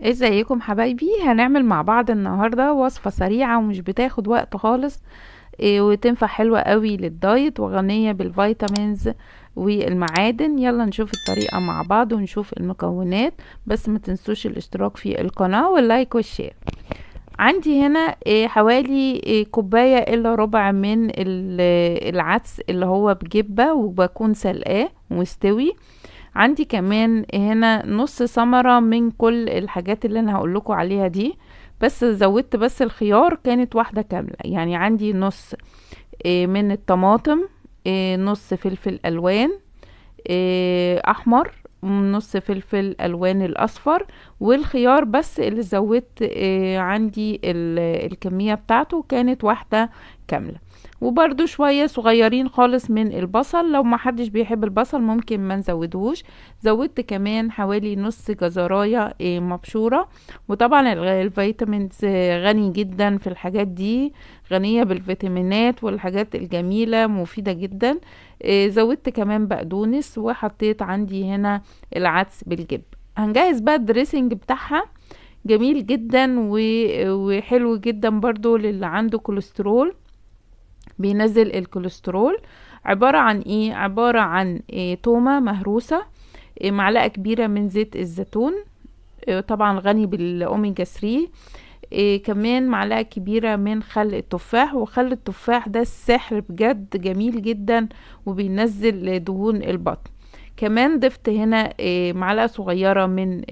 ازيكم حبايبي؟ هنعمل مع بعض النهاردة وصفة سريعة ومش بتاخد وقت خالص. وتنفع حلوة قوي للدايت وغنية بالفيتامينز والمعادن. يلا نشوف الطريقة مع بعض ونشوف المكونات. بس ما تنسوش الاشتراك في القناة واللايك والشير. عندي هنا حوالي كوباية الا ربع من العدس اللي هو بجبة وبكون سلقاه مستوي. عندي كمان هنا نص ثمرة من كل الحاجات اللي انا هقولكوا عليها دي. بس زودت بس الخيار كانت واحدة كاملة، يعني عندي نص من الطماطم، نص فلفل الوان احمر، نص فلفل الوان الاصفر، والخيار بس اللي زودت عندي الكمية بتاعته كانت واحدة كاملة. وبرده شوية صغيرين خالص من البصل، لو ما حدش بيحب البصل ممكن ما نزودهوش. زودت كمان حوالي نص جزراية مبشورة. وطبعا الفيتامينز غني جدا في الحاجات دي، غنية بالفيتامينات والحاجات الجميلة مفيدة جدا. زودت كمان بقدونس، وحطيت عندي هنا العدس بالجبن. هنجهز بقى الدريسنج بتاعها، جميل جدا وحلو جدا برضو للي عنده كوليسترول، بينزل الكوليسترول. عبارة عن ايه؟ عبارة عن تومة مهروسة، معلقة كبيرة من زيت الزيتون، طبعا غني بالاوميجا 3. كمان معلقة كبيرة من خل التفاح، وخل التفاح ده السحر بجد، جميل جدا وبينزل دهون البطن. كمان ضفت هنا معلقة صغيرة من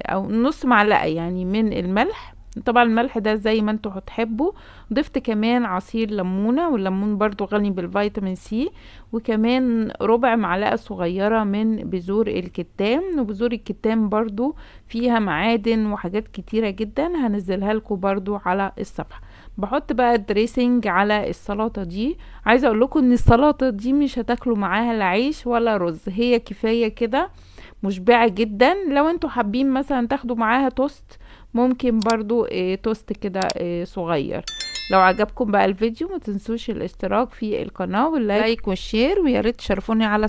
او نص معلقة يعني من الملح، طبعا الملح ده زي ما انتوا هتحبوا. ضفت كمان عصير ليمونة، والليمون برضو غني بالفيتامين سي. وكمان ربع معلقة صغيرة من بذور الكتان، وبذور الكتان برضو فيها معادن وحاجات كتيرة جدا، هنزلها لكم برضو على الصفحة. بحط بقى الدريسنج على السلطة دي. عايزة اقول لكم ان السلطة دي مش هتاكلوا معاها لا عيش ولا رز، هي كفاية كده، مشبعة جدا. لو انتوا حابين مثلا تاخدوا معاها توست، ممكن برضو توست كده صغير. لو عجبكم بقى الفيديو ما تنسوش الاشتراك في القناة واللايك والشير، وياريت تشرفوني على